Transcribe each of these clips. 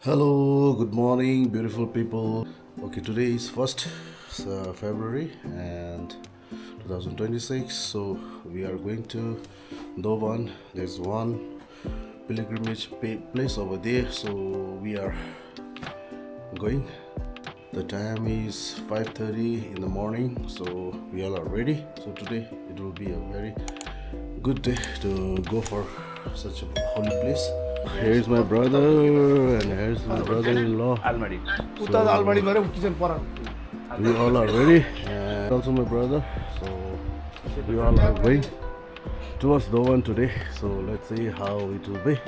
Hello, good morning, beautiful people. Okay, today is 1st February and 2026. So we are going to Dovan. There's one pilgrimage place over there. So we are going. The time is 5:30 in the morning. So we all are ready. So today it will be a very good day to go for such a holy place. Here's my brother and here's my brother-in-law. उता अलमारी गएर kitchen per We all are ready and also my brother. So we all are going towards Dovan today. So let's see how it will be.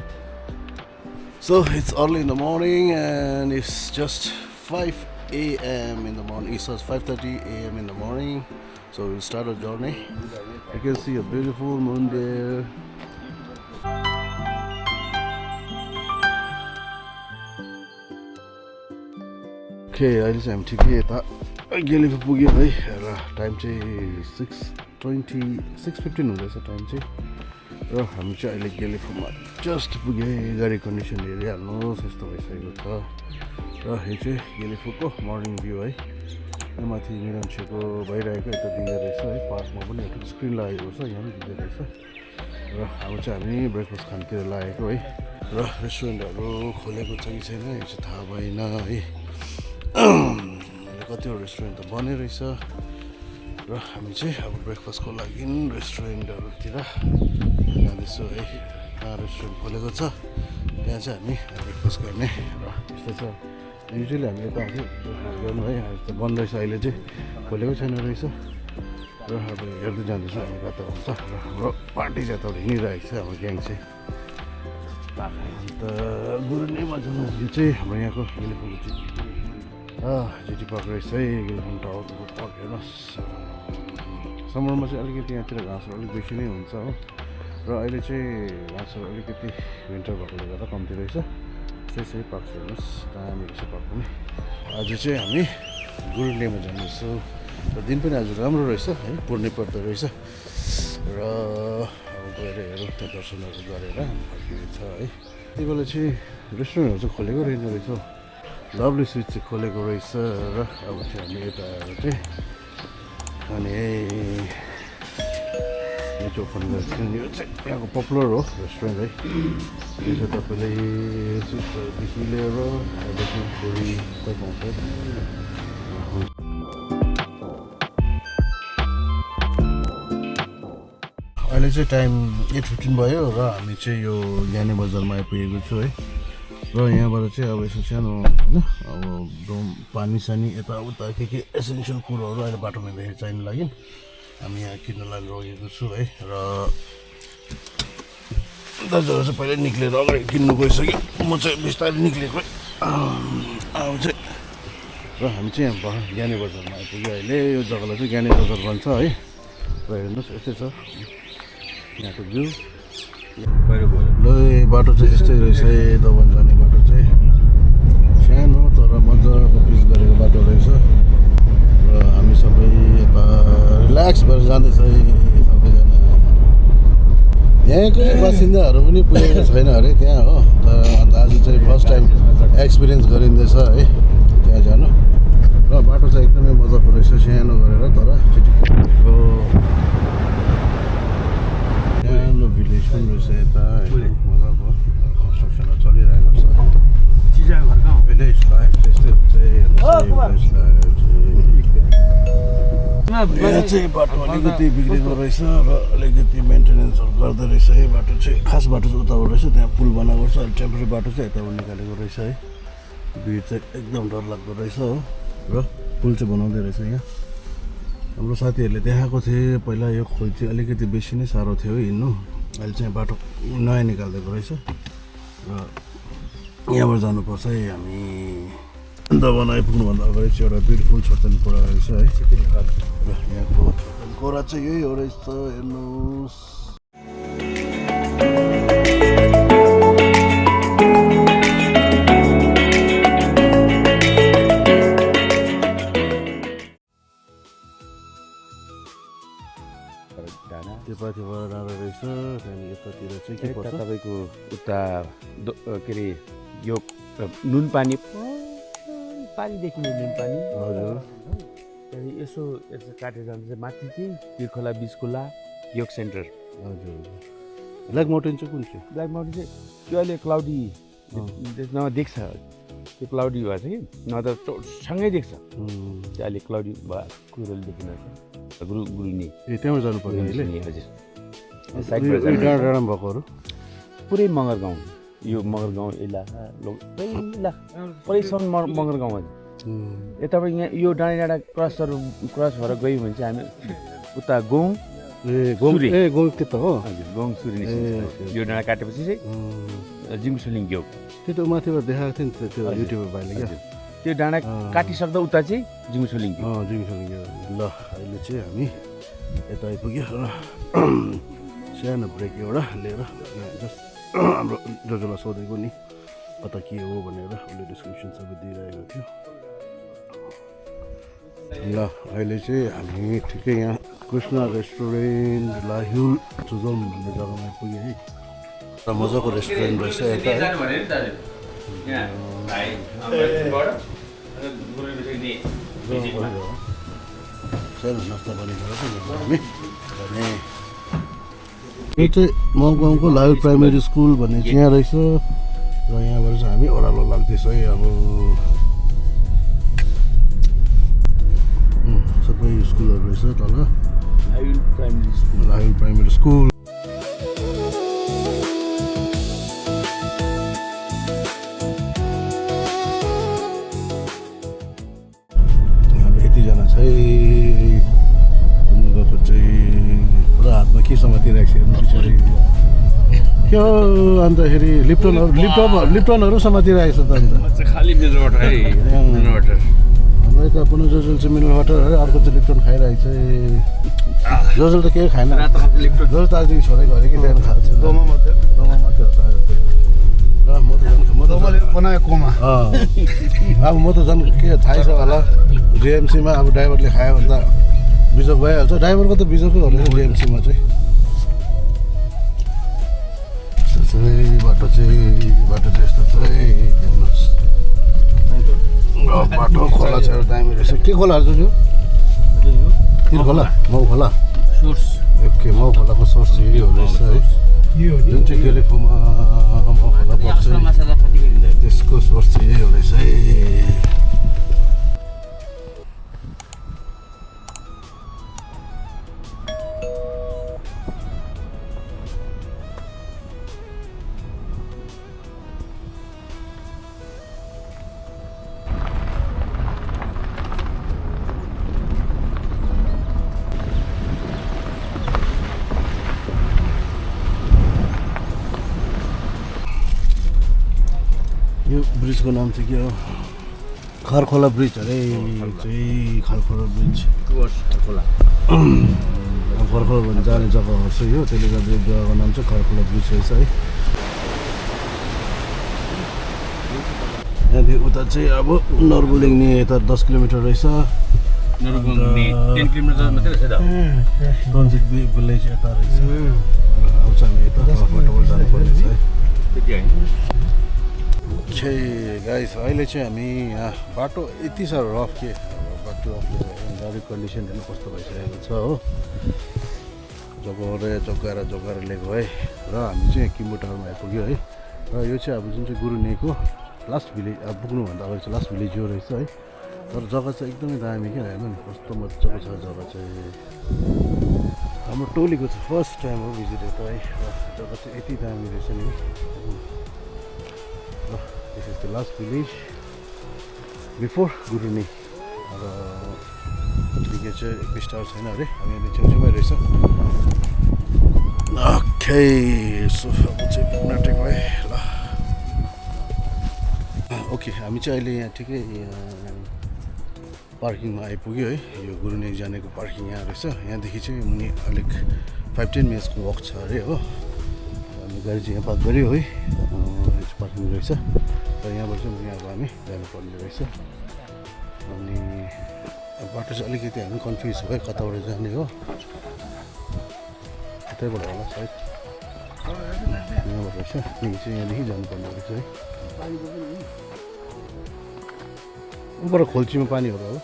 So it's early in the morning and it's just 5 a.m. in the morning. It's just 5:30 a.m. in the morning. So we'll start our journey. You can see a beautiful moon there. Okay, अहिले चाहिँ हामी ठिकै यता गेलिफो पुग्यो है र time चाहिँ 6:15 हुँदैछ टाइम चाहिँ र हामी चाहिँ अहिले गेलिफोमा जस्ट पुग्यो गाडी कन्डिसन हेरिहाल्नुहोस् यस्तो भइसकेको छ र यो चाहिँ गेलिफोको मर्निङ भ्यू है यहाँ माथि मिरान्सेको भइरहेको यता दिँदो रहेछ है पार्कमा पनि एउटा स्क्रिन लागेको छ यहाँ पनि दिँदो रहेछ र अब चाहिँ हामी ब्रेकफास्ट खानतिर लागेको है र रेस्टुरेन्टहरू खोलेको छ कि छैन यो चाहिँ थाहा भएन है कतिवटा रेस्टुरेन्ट त बन्दै रहेछ र हामी चाहिँ अब ब्रेकफास्टको लागि रेस्टुरेन्टहरूतिर जाँदैछौँ है कहाँ रेस्टुरेन्ट खोलेको छ त्यहाँ चाहिँ हामी ब्रेकफास्ट गर्ने र यस्तो छ युजली हामी यता आउँथ्यौँ ब्रेकफास्ट गर्नु है त बन्द रहेछ अहिले चाहिँ खोलेको छैन रहेछ र अब हेर्दै जाँदैछौँ हामी कता हुन्छ र हाम्रो पार्टी चाहिँ यताबाट हिँडिरहेको छ हाम्रो ग्याङ चाहिँ अन्त गुरुनेमा जानु यो चाहिँ हाम्रो यहाँको गेलिफोको चाहिँ जिटी पार्क रहेछ है गेलिफोन टावरको पार्क हेर्नुहोस् समरमा चाहिँ अलिकति यहाँतिर घाँसहरू अलिक बेसी नै हुन्छ हो र अहिले चाहिँ घाँसहरू अलिकति विन्टर भएकोले गर्दा कम्ती रहेछ त्यसै पार्क हेर्नुहोस् दामी रहेछ पार्क पनि आज चाहिँ हामी गुरुलेमा जाँदैछौँ र दिन पनि आज राम्रो रहेछ है पुर्णे पर्दो रहेछ र अब गएर हेरौँ त्यहाँ दर्शनहरू गरेर फर्किने छ है त्यति बेला चाहिँ रेस्टुरेन्टहरू चाहिँ खोलेको रहेन रहेछ लभली स्विट चाहिँ खोलेको रहेछ र अब चाहिँ हामी यता आएर चाहिँ अनि यो चाहिँ ओपन गरेको यो चाहिँ यहाँको पपुलर हो रेस्टुरेन्ट है यो चाहिँ तपाईँले सुपदेखि लिएर त्यहाँदेखि पुरी सबै पाउँछ अहिले चाहिँ टाइम 8:15 भयो र हामी चाहिँ यो ज्ञानी बजारमा आइपुगेको छु है र यहाँबाट चाहिँ अब यसो सानो होइन अब पानी सानी यताउता के एसेन्सियल कुरोहरू अहिले बाटोमा हिँड्दाखेरि चाहिनु लागि हामी यहाँ किन्नलाई लगेको छु है र दाजुहरू चाहिँ पहिल्यै निक्लेर अगाडि किन्नु गइसक्यो म चाहिँ बिस्तारै निक्लेको अब चाहिँ र हामी चाहिँ यहाँ ज्ञानी बजारमा आइपुग्यो अहिले यो जग्गालाई चाहिँ ज्ञानी बजार भन्छ है र हेर्नुहोस् यस्तै छ यहाँको भ्यू ल बाटो चाहिँ यस्तै रहेछ है दोभान जाने बाटो चाहिँ सानो तर मजाको पिच गरेको बाटो रहेछ र हामी सबै यता रिल्याक्स भएर जाँदैछ है सबैजना यहाँको बासिन्दाहरू पनि पुगेको छैन अरे त्यहाँ हो तर अन्त आज चाहिँ फर्स्ट टाइम एक्सपिरियन्स गरिँदैछ है त्यहाँ जानु र बाटो चाहिँ एकदमै मजाको रहेछ सानो गरेर तर चिटिक्को सानो भिलेज पनि रहेछ यता मजाको कन्स्ट्रक्सनहरू चलिरहेको छ भिलेज लाइफ त्यस्तै हुन्छ यहाँ चाहिँ बाटो अलिकति बिग्रेको रहेछ र अलिकति मेन्टेनेन्सहरू गर्दो रहेछ है बाटो चाहिँ खास बाटो चाहिँ उताबाट रहेछ त्यहाँ पुल बनाएको छ अहिले टेम्पोरेरी बाटो चाहिँ यताबाट निकालेको रहेछ है भिड चाहिँ एकदम डरलाग्दो रहेछ हो र पुल चाहिँ बनाउँदै रहेछ यहाँ हाम्रो साथीहरूले देखाएको थिए पहिला यो खोइ चाहिँ अलिकति बेसी नै साह्रो थियो हिँड्नु अहिले चाहिँ बाटो नयाँ निकालिदिएको रहेछ र यहाँबाट जानुपर्छ है हामी दबान आइपुग्नुभन्दा अगाडि चाहिँ एउटा ब्युटिफुल छोटन कोरा रहेछ है र यहाँको छोटन कोरा चाहिँ यही हो रहेछ हेर्नुहोस् त्यो पाथिबाट डाँडा रहेछ त्यहाँदेखि यतातिर चाहिँ के पर्छ तपाईँको उता के अरे यो नुन पानी पानी देखिने नुन पानी हजुर त्यहाँदेखि यसो काटेर जान्छ चाहिँ माथि चाहिँ तिर्खोला बिचखोला योग सेन्टर हजुर ब्ल्याक माउन्टेन चाहिँ कुन चाहिँ ब्ल्याक माउन्टेन चाहिँ त्यो अहिले क्लाउडी त्यसमा देख्छ त्यो क्लाउडी भएको छ कि नत्र सँगै देख्छ त्यो अहिले क्लाउडी भयो कुरोले देखिरहेको छ गुरुनी ए त्यहाँबाट जानुपर्ने अहिले हजुर डाँडा डाँडामा भएकोहरू पुरै मगर गाउँ यो मगर गाउँ इलाका पहिलेसम्म मगर गाउँ हजुर यताबाट यहाँ यो डाँडा क्रस भएर गयो भने चाहिँ हामी उता गौँ गौँ त्यता हो हजुर गौँ सुरी यो डाँडा काटेपछि चाहिँ जिङसुलिङ ग्यौ त्यो त माथिबाट देखाएको थियो नि त्यो युट्युबमा भाइले क्या त्यो डाँडा काटिसक्दा उता चाहिँ जिङसुलिङ जिङसँग ल अहिले चाहिँ हामी यता आइपुग्यो र सानो ब्रेक एउटा लिएर जस्ट हाम्रो जसलाई सोधेको नि कता के हो भनेर उसले डिस्क्रिप्सन सबै दिइरहेको थियो ल अहिले चाहिँ हामी ठिकै यहाँ कृष्ण रेस्टुरेन्ट लाहिल चुजोम भन्ने जग्गामा आइपुग्यो है र मजाको रेस्टुरेन्ट रहेछ यता सानो नास्ता बनेको रहेछ हामी भने यो चाहिँ मङगाउँको लाइल प्राइमेरी स्कुल भन्ने चाहिँ यहाँ रहेछ र यहाँबाट चाहिँ हामी ओह्रालो लाग्दैछ है अब सबै स्कुलहरू रहेछ तल लाइल प्राइमेरी स्कुल हामी यतिजना चाहिँ गएको चाहिँ पुरा हातमा के समातिरहेको छ हेर्नु पछाडि क्या अन्तखेरि लिप्टनहरू समातिरहेको छ त अन्त खालि मिनरल वाटर है मिनरल वाटर हाम्रो यता पुनः जजल चाहिँ मिनरल वाटर है अर्को चाहिँ लिप्टन खाइरहेको छ जजल त केही खाएन जजल त आजदेखि छोडेको अरे कि त्यहाँदेखि खाएको छ डोमा मात्रै हो त आज अब म त झन् के थाहै छ होला जिएमसीमा अब ड्राइभरले खायो भने त बिजोक भइहाल्छ ड्राइभरको त बिजोकै हो रहेछ जिएमसीमा चाहिँ बाटो चाहिँ यस्तो चाहिँ हेर्नुहोस् बाटो खोला छ दामी रहेछ के खोलाहरू चाहिँ यो खोला माउ खोला ओके माउ खोलाको सोर्स चाहिँ यो रहेछ है जुन चाहिँ गेलेफोमा माउ खोला पर्छ त्यसको सोर्स चाहिँ यही हो रहेछ है यो ब्रिजको नाम चाहिँ के हो खरखोला ब्रिज अरे चाहिँ खरखोला ब्रिज खरखोला भन्ने जाने जग्गा हो यो त्यसले गर्दा यो जग्गाको नाम चाहिँ खरखोला ब्रिज रहेछ है यहाँदेखि उता चाहिँ अब नर्बुलिङने यता 10 किलोमिटर रहेछ ट्रान्जिट भिलेज यता रहेछ अब चाहिँ हामी यता बाटोबाट जानुपर्ने छ है गाइस अहिले चाहिँ हामी यहाँ बाटो यति साह्रो रफ के बाटो गाडी कन्डिसन हेर्नु कस्तो भइसकेको छ हो जग्गाएर लिएको है र हामी चाहिँ किम्बु टावरमा आइपुग्यो है र यो चाहिँ अब जुन चाहिँ गुरुनेको लास्ट भिलेज अब पुग्नुभन्दा अगाडि चाहिँ लास्ट भिलेज यो रहेछ है तर जग्गा चाहिँ एकदमै दामी क्या हेर्नु नि कस्तो मजाको छ जग्गा चाहिँ हाम्रो टोलीको चाहिँ फर्स्ट टाइम हो भिजिट यता है र जग्गा चाहिँ यति दामी रहेछ नि This is the last village before Guruni. र ठिकै छ 21 टावर छैन अरे हामी अहिले छेउछेउमै रहेछ ओके सो अब चाहिँ पुग्न टेको है ल ओके हामी चाहिँ अहिले यहाँ ठिकै पार्किङमा आइपुग्यो है यो गुरुनी जानेको पार्किङ यहाँ रहेछ यहाँदेखि चाहिँ मुनि अलिक 5-10 मिनट्सको वक छ अरे हो हामी गाडी चाहिँ यहाँ पार्क गऱ्यो है पार्किङ रहेछ र यहाँबाट चाहिँ मुनि अब हामी जानुपर्ने रहेछ अनि बाटो चाहिँ अलिकति हामी कन्फ्युज भयो कताबाट जाने हो यतैबाट होला सायद यहाँबाट रहेछ यहाँदेखि जानुपर्ने रहेछ है उपर खोल्चीमा पानीहरू हो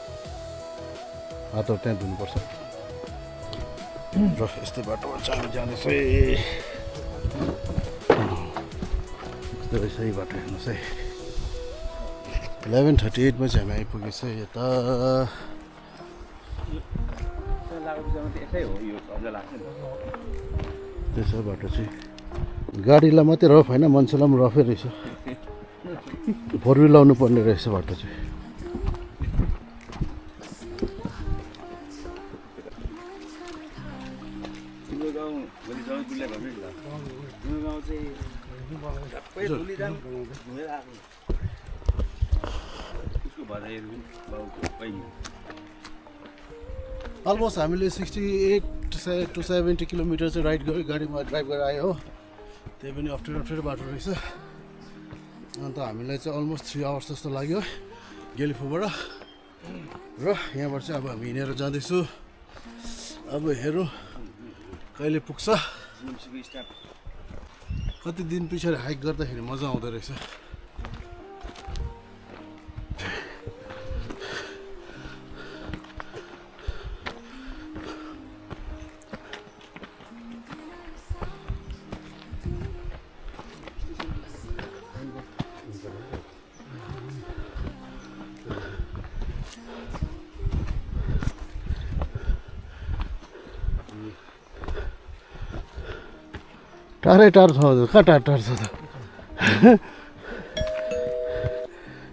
हातहरू त्यहाँ धुनुपर्छ र यस्तै बाटोबाट चाहिँ हामी जाँदैछ यस्तो रहेछ यही बाटो हेर्नुहोस् है 11:38 मा चाहिँ हामी आइपुगेछ यता त्यसो बाटो चाहिँ गाडीलाई मात्रै रफ होइन मान्छेलाई पनि रफै रहेछ 4 व्हिल लाउनु पर्ने रहेछ बाटो चाहिँ अलमोस्ट हामीले 68 to 70 किलोमिटर चाहिँ गाडीमा ड्राइभ गरेर आयो हो त्यही पनि अप्ठ्यारो बाटो रहेछ अन्त हामीलाई चाहिँ अलमोस्ट 3 आवर्स जस्तो लाग्यो गेलिफोबाट र यहाँबाट चाहिँ अब हामी हिँडेर जाँदैछु अब हेरौँ कहिले पुग्छ कति दिन पछाडि हाइक गर्दाखेरि मजा आउँदो रहेछ टाढै टाढो छ हजुर कहाँ टाढो छ त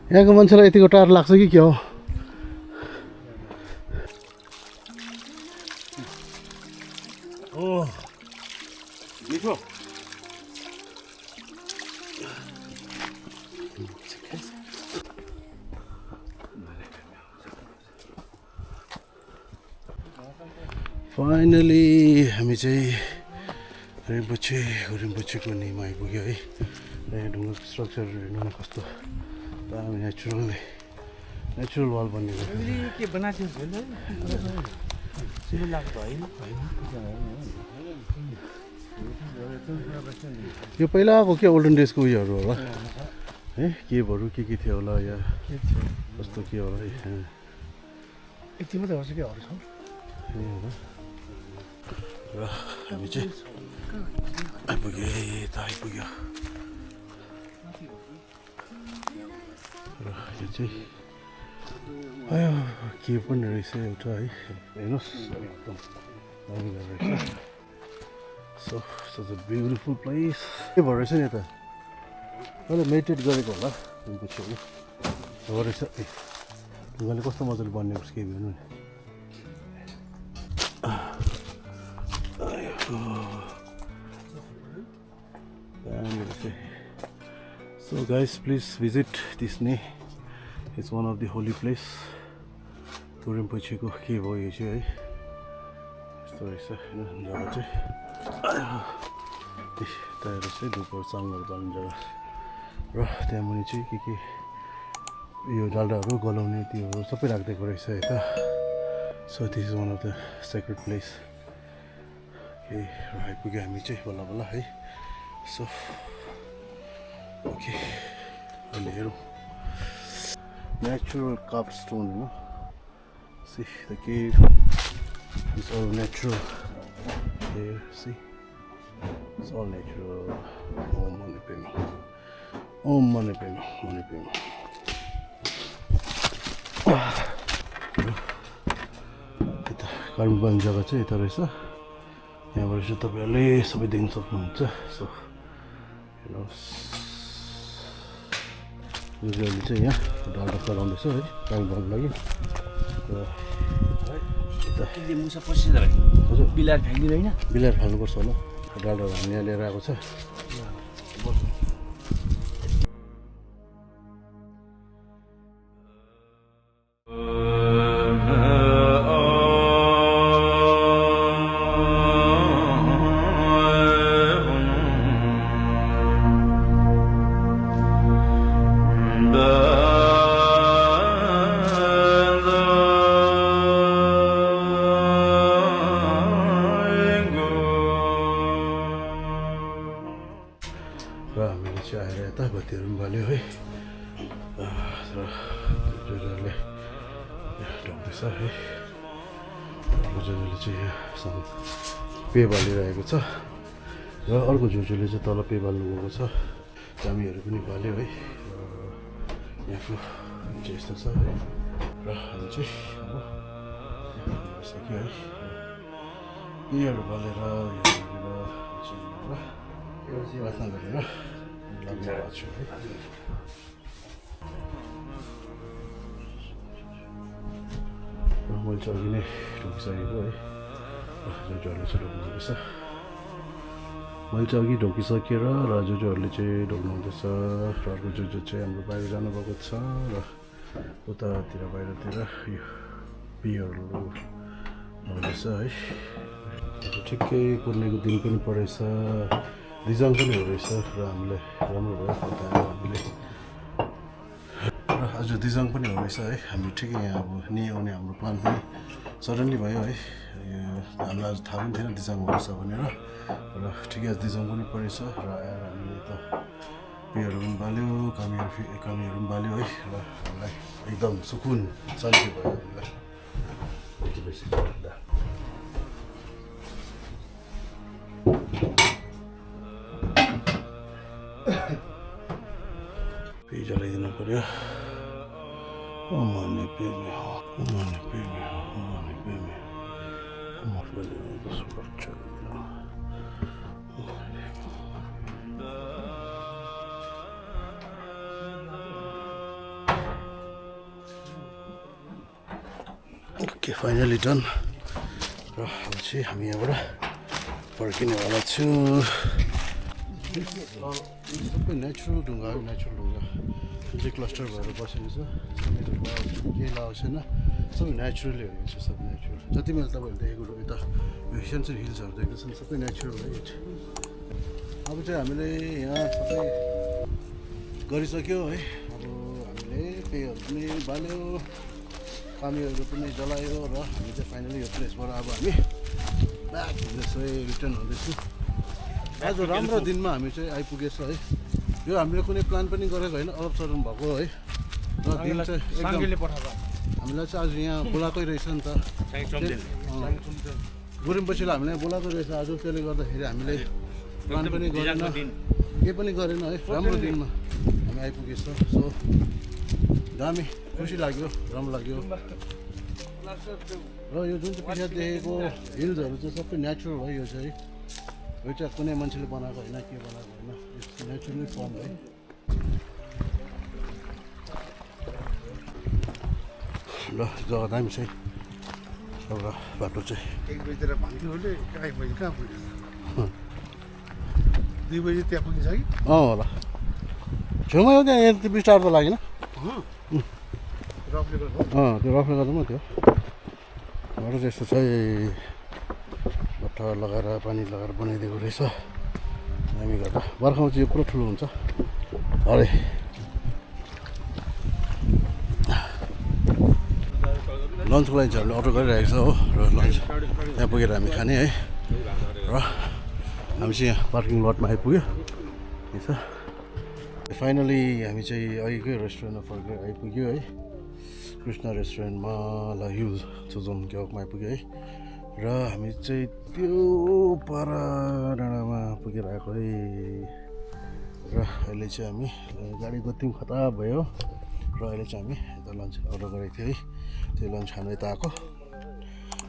यहाँको मान्छेलाई यतिको टाढो लाग्छ कि के हो मिठो फाइनली हामी चाहिँ रिम्पोछेको निमा आइपुग्यो है यहाँ ढुङ्गाको स्ट्रक्चर हेर्नु न कस्तो दामी नेचुरल वाल बनिएको के बनाएको यो पहिलाको के ओल्डन डेजको उयोहरू होला है केभहरू के थियो होला या कस्तो के होला है यति मात्रै गर्छ कि अरू छ र हामी चाहिँ आइपुग्यो र यो चाहिँ आयो के पनि रहेछ एउटा है हेर्नुहोस् एकदम दामी रहेछ so such a beautiful place के भएर रहेछ नि यता मैले मेडिटेट गरेको होला उनको छेउमा हो रहेछ ए ढुङ्गाले कस्तो मजाले बनिएको छ केही हेर्नु नि So guys, please visit Disney. It's one of the holy place. Rinpocheko cave हो यो चाहिँ है यस्तो रहेछ हैन जग्गा चाहिँ त्यहाँ रहेछ ढुक्कर चाङहरू पाल्ने जग्गा र त्यहाँ मुनि चाहिँ के यो डाल्डाहरू गलाउने त्योहरू सबै राखिदिएको रहेछ यता so this is one of the secret place okay र आइपुग्यो हामी चाहिँ बल्ल बल्ल है सो ओके अहिले हेरौँ natural carved stone, you know. See the cave is all natural. There, see, it's all natural. Oh, money payment. Oh, money payment. Money payment. यता कर्म बन्ने जग्गा चाहिँ यता रहेछ यहाँबाट चाहिँ तपाईँहरूले सबै देख्न सक्नुहुन्छ सो हेर्नुहोस् युजली चाहिँ यहाँ डाल्डा चलाउँदैछ है काम गर्नु लागि र मुसा पसिन्छ हजुर बिलार फ्याँक्दिँदैन बिलार फाल्नुपर्छ होला डाल्डा हामी यहाँ लिएर आएको छ र हामीले चाहिँ आएर यता बत्तीहरू पनि बाल्यो है र जोजोले ढोग्दैछ है जोजोले चाहिँ यहाँसँग पे बालिरहेको छ र अर्को जोजोले चाहिँ तल पे बाल्नु गएको छ कामीहरू पनि बाल्यो है यहाँको चाहिँ यस्तो छ है र हामी चाहिँ अब सक्यो है यीहरू बालेर प्रार्थना गरेर लाग्ने भएको छु है मैले चाहिँ अघि नै ढोकिसकेको है जोजोहरूले चाहिँ ढोक्नुहुँदैछ मैले चाहिँ अघि ढोकिसकेर र जोजोहरूले चाहिँ ढोक्नुहुँदैछ र अर्को जोजो चाहिँ हाम्रो बाहिर जानुभएको छ र उतातिर बाहिरतिर यो पिहरू हुँदैछ है ठिक्कै पूर्णेको दिन पनि परेछ रिजल्ट पनि हुँदैछ र हामीलाई राम्रो भयो हामीले र आज दिजाङ पनि हुँदैछ है हामी ठिकै यहाँ अब नि आउने हाम्रो प्लान पनि सडनली भयो है हामीलाई आज थाहा पनि थिएन दिजाङ हुँदैछ भनेर र ठिकै आज दिजाङ पनि परेछ र आएर हामीले त पेहरू पनि बाल्यो कामीहरू पनि बाल्यो है र हामीलाई एकदम सुकुन शान्ति भयो हामीलाई पे जलाइदिनु पर्यो मर्ने पेमे हो मर्ने पेमे हो मर्ने पेमे ओके फाइनली डन र अब चाहिँ हामी यहाँबाट फर्किनेवाला छु सबै नेचुरल ढुङ्गा हो नेचुरल ढुङ्गा जुन चाहिँ क्लस्टर भएर बसेको छ केही लगाएको छैन सबै नेचुरली हो यो चाहिँ सबै नेचुरल जति मैले तपाईँहरूले देखेको यता यो सेन्चुरी हिल्सहरू देख्दैछ सबै नेचुरल हो अब चाहिँ हामीले यहाँ सबै गरिसक्यो है अब हामीले पेहरू पनि बाल्यो कामीहरू पनि जलायो र हामी चाहिँ फाइनली यो प्लेसबाट अब हामी ब्याक हुँदैछ रिटर्न हुँदैछु आज राम्रो दिनमा हामी चाहिँ आइपुगेछ है यो हामीले कुनै प्लान पनि गरेको होइन अरब सडन भएको है र दिन चाहिँ एकदम हामीलाई चाहिँ आज यहाँ बोलाएकै रहेछ नि त गुरुङपछिलाई हामीलाई बोलाएको रहेछ आज त्यसले गर्दाखेरि हामीले प्लान पनि गरेन केही पनि गरेन है राम्रो दिनमा हामी आइपुगेछ सो दामी खुसी लाग्यो राम्रो लाग्यो र यो जुन चाहिँ पछाडि देखेको हिल्सहरू चाहिँ सबै नेचुरल हो यो चाहिँ यो चाहिँ कुनै मान्छेले बनाएको होइन के बनाएको होइन नेचुरली फर्म है ल जग्गा दामी चाहिँ एउटा बाटो चाहिँ 1 बजीतिर भन्थ्यो भने 1 बजी कहाँ पुग्यो 2 बजी त्यहाँ पुगिन्छ कि होला छेउमा हो त्यहाँ यति बिस्तार त लागेन त्यो रफले गर्दा म त्यो बाटो चाहिँ यस्तो छ बट्टा लगाएर पानी लगाएर बनाइदिएको रहेछ हामी गर्दा बर्खामा चाहिँ यो पुरो ठुलो हुन्छ अरे लन्चको लागि चाहिँ हामीले अर्डर गरिरहेको छ हो र लन्च यहाँ पुगेर हामी खाने है र हामी चाहिँ यहाँ पार्किङ लटमा आइपुग्यो के छ फाइनली हामी चाहिँ अघिकै रेस्टुरेन्टमा फर्केर आइपुग्यो है कृष्ण रेस्टुरेन्टमा ल हिल चोजोन ग्याउकमा आइपुग्यो है र हामी चाहिँ त्यो पर डाँडामा पुगेर आएको है र अहिले चाहिँ हामी गाडी गति पनि खतरा भयो र अहिले चाहिँ हामी यता लन्च अर्डर गरेको थियो है त्यो लन्च खानु यता आएको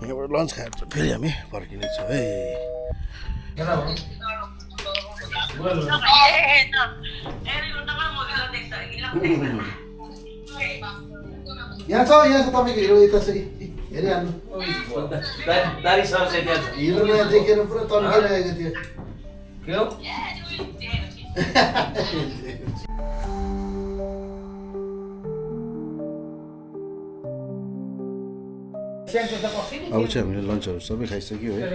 यहाँबाट लन्च खाएर चाहिँ फेरि हामी फर्किनेछौँ है यहाँ छ तपाईँको हिरो यता चाहिँ हेरिहाल्नु हिरो नयाँ देखेर पुरा तन्किरहेको थियो के हो अब चाहिँ हामीले लन्चहरू सबै खाइसक्यो है र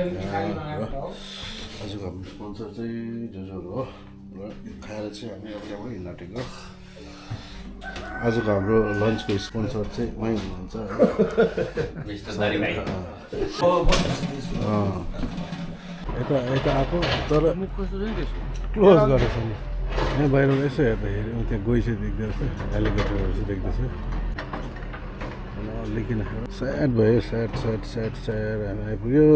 आजको हाम्रो स्पोन्सर चाहिँ जोजोहरू हो र खाएर चाहिँ हामी अब यहाँबाट हिँड्न आजको हाम्रो लन्चको स्पोन्सर चाहिँ उहाँ हुनुहुन्छ यता यता आएको तर क्लोज गरेछ नि यहाँ बाहिर यसो हेर्दाखेरि त्यहाँ गइसक्यो देख्दो रहेछ एलिगेटरहरू चाहिँ देख्दैछ लेकिन स्याड भयो स्याड हामी आइपुग्यो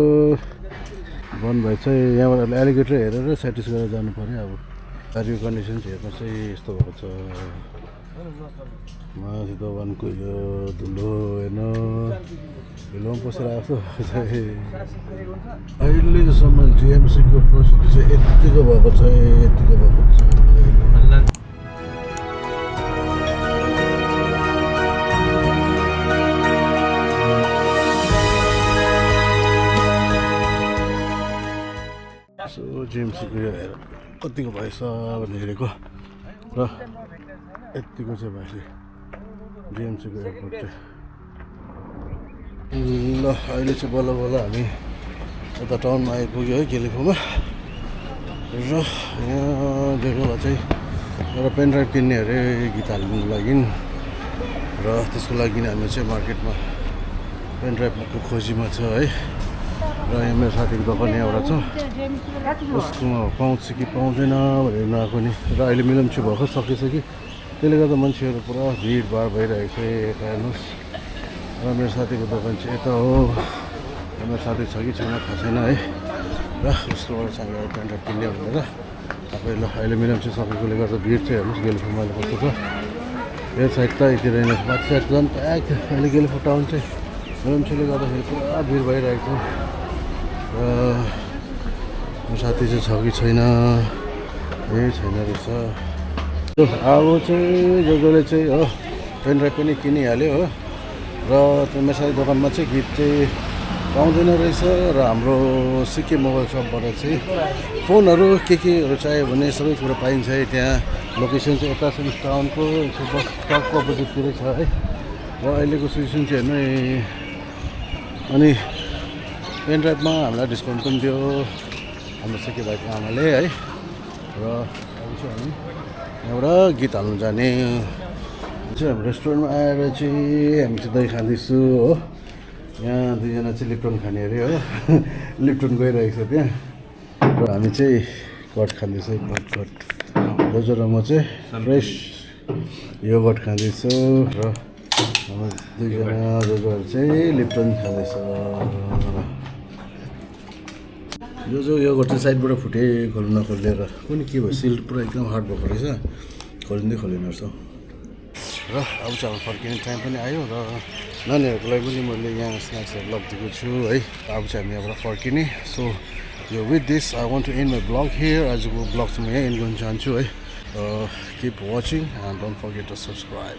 बन्द भएछ यहाँबाट एलिगेटर हेरेर सेटिस गरेर जानु पऱ्यो अब गाडीको कन्डिसन हेर्नु चाहिँ यस्तो भएको छ माथि दोकानको यो धुलो हेर्न धुलोमा पसेर आएको अहिलेसम्म जिएमसीको प्रोसेस चाहिँ यत्तिको भएको छ सो जिएमसीको यो हेर कतिको भएछ भनेर हेरेको र यत्तिको चाहिँ भएछ जिएमसीको एयरपोर्ट चाहिँ ल अहिले चाहिँ बल्ल बल्ल हामी यता टाउनमा आइपुग्यो है गेलेफोमा र यहाँ जग्गामा चाहिँ एउटा पेन ड्राइभ किन्ने अरे गीत हाल्नुको लागि र त्यसको लागि हामी चाहिँ मार्केटमा पेन ड्राइभको खोजीमा छ है र यहाँ मेरो साथीको दोकान एउटा छ उसकोमा पाउँछ कि पाउँदैन भनेर नआएको नि र अहिले मिलम्ची भर्खर सकेछ कि त्यसले गर्दा मान्छेहरू पुरा भिडभाड भइरहेको छ यता हेर्नुहोस् र मेरो साथीको दोकान चाहिँ यता हो मेरो साथी छ कि छैन थाहा छैन है र उसकोबाट चाहिँ हामी पेन ड्राइभ किन्ने भनेर तपाईँ ल अहिले मिलम्ची सकेकोले गर्दा भिड चाहिँ हेर्नुहोस् गेलेफोमा अहिले कस्तो छ यो साइड त यति रहेन माथि साइड झन् प्याक अहिले गेलेफो टाउन चाहिँ मिलम्चीले गर्दाखेरि पुरा भिड भइरहेको छ र मेरो साथी चाहिँ छ कि छैन ए छैन रहेछ अब चाहिँ जसले चाहिँ हो पेन ड्राइभ पनि किनिहाल्यो हो र त्यो मेरो साथी दोकानमा चाहिँ गीत चाहिँ पाउँदैन रहेछ र हाम्रो सिके मोबाइल सपबाट चाहिँ फोनहरू केहरू चाहियो भने सबै कुरो पाइन्छ है त्यहाँ लोकेसन चाहिँ यता छ टाउनको बस स्टपको अपोजिटतिरै छ है र अहिलेको सिचुएसन चाहिँ हेर्नु अनि पेन ड्राइभमा हामीलाई डिस्काउन्ट पनि दियो हाम्रो सिके भाइको आमाले है र अब चाहिँ हामी यहाँबाट गीत हाल्नु जाने चाहिँ हाम्रो रेस्टुरेन्टमा आएर चाहिँ हामी चाहिँ दही खाँदैछु हो यहाँ दुईजना चाहिँ लिप्टन खाने अरे हो लिप्टन गइरहेको छ त्यहाँ र हामी चाहिँ कट खाँदैछ कट जोजो र म चाहिँ फ्रेस योगर्ट खाँदैछु र हाम्रो दुईजना जोजोहरू चाहिँ लिप्टन खाँदैछ जो योगर्ट चाहिँ साइडबाट फुटे खोल्नु नखोलेर कुनै के भयो सिल पुरा एकदम हार्ड भएको रहेछ खोलिँदै खोलिनु रहेछ र अब चाहिँ अब फर्किने टाइम पनि आयो र नानीहरूको लागि पनि मैले यहाँ स्न्याक्सहरू लगिदिएको छु है अब चाहिँ हामी यहाँबाट फर्किने सो यो with this I want to end my blog here आजको ब्लग चाहिँ म यहाँ एन्ड गर्न चाहन्छु है keep watching and don't forget to subscribe